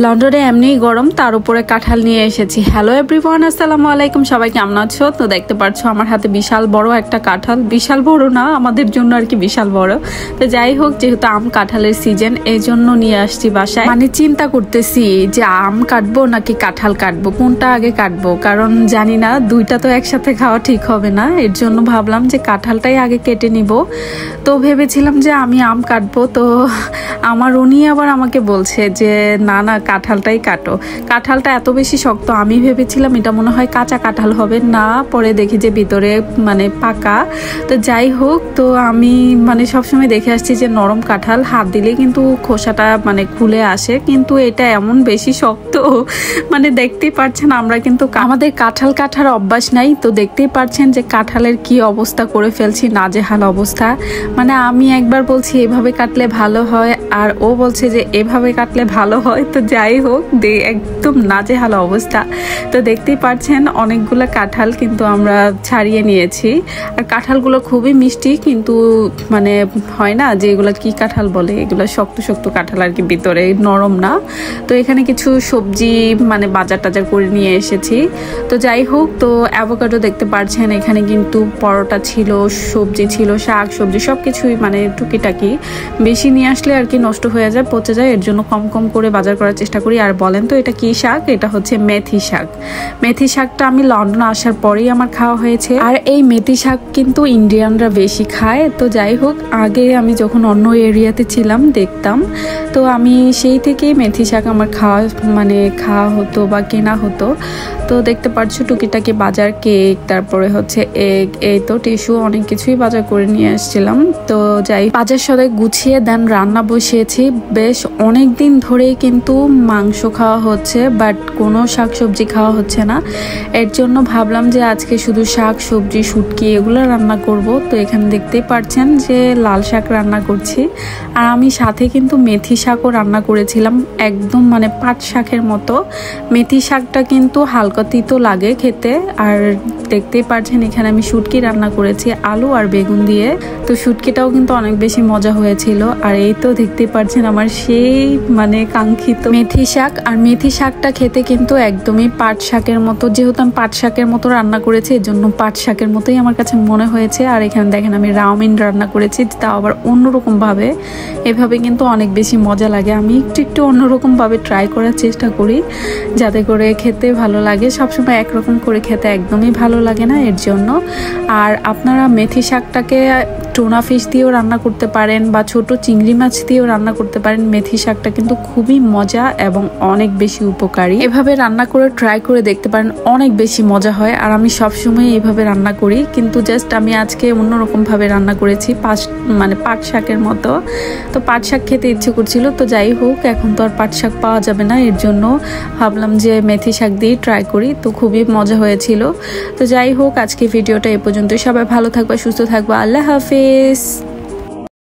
লন্ডনে এমনিই গরম, তার উপরে কাঁঠাল নিয়ে এসেছি। হ্যালো এভরিওয়ান, আসসালামু আলাইকুম। সবাই কেমন আছো? তো দেখতে পাচ্ছ আমার হাতে বিশাল বড় একটা কাঁঠাল। বিশাল বড় না, আমাদের জন্য আর কি বিশাল বড়। তো যাই হোক, যেহেতু আম কাঁঠালের সিজন, এই জন্য নিয়ে আসছি বাসায়। মানে চিন্তা করতেছি যে আম কাটবো নাকি কাঁঠাল কাটবো, কোনটা আগে কাটবো, কারণ জানি না দুইটা তো একসাথে খাওয়া ঠিক হবে না। এর জন্য ভাবলাম যে কাঁঠালটাই আগে কেটে নিব। তো ভেবেছিলাম যে আমি আম কাটবো, তো আমার উনি আবার আমাকে বলছে যে না না, কাঁঠালটাই কাটো। কাঁঠালটা এত বেশি শক্ত, আমি ভেবেছিলাম এটা মনে হয় কাঁচা কাঁঠাল হবে, না পরে দেখি যে ভিতরে মানে পাকা। তো যাই হোক, তো আমি মানে সবসময় দেখে আসছি যে নরম কাঁঠাল হাত দিলে কিন্তু খোসাটা মানে খুলে আসে, কিন্তু এটা এমন বেশি শক্ত, মানে দেখতেই পাচ্ছেন আমরা কিন্তু আমাদের কাঁঠাল কাটার অভ্যাস নাই। তো দেখতেই পাচ্ছেন যে কাঁঠালের কি অবস্থা করে ফেলছি, নাজেহাল অবস্থা। মানে আমি একবার বলছি এভাবে কাটলে ভালো হয়, আর ও বলছে যে এভাবে কাটলে ভালো হয়। তো যাই হোক, একদম নাজেহাল অবস্থা। তো দেখতেই পাচ্ছেন অনেকগুলো কাঁঠাল কিন্তু আমরা ছাড়িয়ে নিয়েছি। আর কাঁঠালগুলো খুবই মিষ্টি, কিন্তু মানে হয় না যে এগুলো কি কাঁঠাল বলে, এগুলো শক্ত শক্ত কাঁঠাল আর কি, ভিতরে নরম না। তো এখানে কিছু সবজি মানে বাজার টাজার করে নিয়ে এসেছি। তো যাই হোক, তো অ্যাভোকাডো দেখতে পাচ্ছেন, এখানে কিন্তু পরোটা ছিল, সবজি ছিল, শাক সবজি সব কিছুই মানে টুকিটাকি। বেশি নিয়ে আসলে আর কি নষ্ট হয়ে যায়, পচে যায়, এর জন্য কম কম করে বাজার করার চেষ্টা করি। আর বলেন তো এটা কি শাক? এটা হচ্ছে মেথি শাক। মেথি শাকটা আমি লন্ডনে আসার পরেই আমার খাওয়া হয়েছে। আর এই মেথি শাক কিন্তু ইন্ডিয়ানরা বেশি খায়। তো যাই হোক, আগে আমি যখন অন্য এরিয়াতে ছিলাম দেখতাম, তো আমি সেই থেকেই মেথি শাক আমার খাওয়া হতো বা কেনা হতো। তো দেখতে পাচ্ছ টুকিটাকি বাজার, কেক, তারপরে হচ্ছে এগ, এই তো টিস্যু, অনেক কিছুই বাজার করে নিয়ে আসছিলাম। তো যাই বাজার সদাই গুছিয়ে দেন রান্না বসিয়েছি। বেশ অনেক দিন ধরেই কিন্তু মাংস খাওয়া হচ্ছে, বাট কোনো শাক সবজি খাওয়া হচ্ছে না। এর জন্য ভাবলাম যে আজকে শুধু শাক সবজি শুটকি এগুলো রান্না করব। তো এখানে দেখতেই পাচ্ছেন যে লাল শাক রান্না করছি, আর আমি সাথে কিন্তু মেথি শাকও রান্না করেছিলাম, একদম মানে পাট শাকের মতো। মেথি শাকটা কিন্তু হালকা তিতো লাগে খেতে। আর দেখতেই পাচ্ছেন এখানে আমি শুটকি রান্না করেছি আলু আর বেগুন দিয়ে। তো শুটকিটাও কিন্তু অনেক বেশি মজা হয়েছিল। আর এই তো দেখতেই পাচ্ছেন আমার সেই মানে কাঙ্ক্ষিত মেথি শাক। আর মেথি শাকটা খেতে কিন্তু একদমই পাট শাকের মতো, যেহেতু আমি পাট শাকের মতো রান্না করেছি, এর জন্য পাট শাকের মতোই আমার কাছে মনে হয়েছে। আর এখানে দেখেন আমি রাউমিন রান্না করেছি, তাও আবার অন্যরকম ভাবে। এভাবে কিন্তু অনেক বেশি মজা লাগে। আমি একটু অন্যরকম ভাবে ট্রাই করার চেষ্টা করি, যাতে করে খেতে ভালো লাগে। সবসময় একরকম করে খেতে একদমই ভালো লাগে না, এর জন্য। আর আপনারা মেথি শাকটাকে টুনা ফিশ দিয়েও রান্না করতে পারেন, বা ছোট চিংড়ি মাছ দিয়েও রান্না করতে পারেন। মেথি শাকটা কিন্তু খুবই মজা এবং অনেক বেশি উপকারী। এভাবে রান্না করে ট্রাই করে দেখতে পারেন, অনেক বেশি মজা হয়। আর আমি সবসময় এইভাবে রান্না করি, কিন্তু জাস্ট আমি আজকে অন্যরকম ভাবে রান্না করেছি, পাট শাকের মতো। তো পাট শাক খেতে ইচ্ছে করছিল। তো যাই হোক, এখন তো আর পাট শাক পাওয়া যাবে না, এর জন্য ভাবলাম যে মেথি শাক দিয়ে ট্রাই করি। তো খুবই মজা হয়েছিল। তো যাই হোক, আজকে ভিডিওটা এ পর্যন্ত। সবাই ভালো থাকবা, সুস্থ থাকবা, আল্লাহ হাফেজ।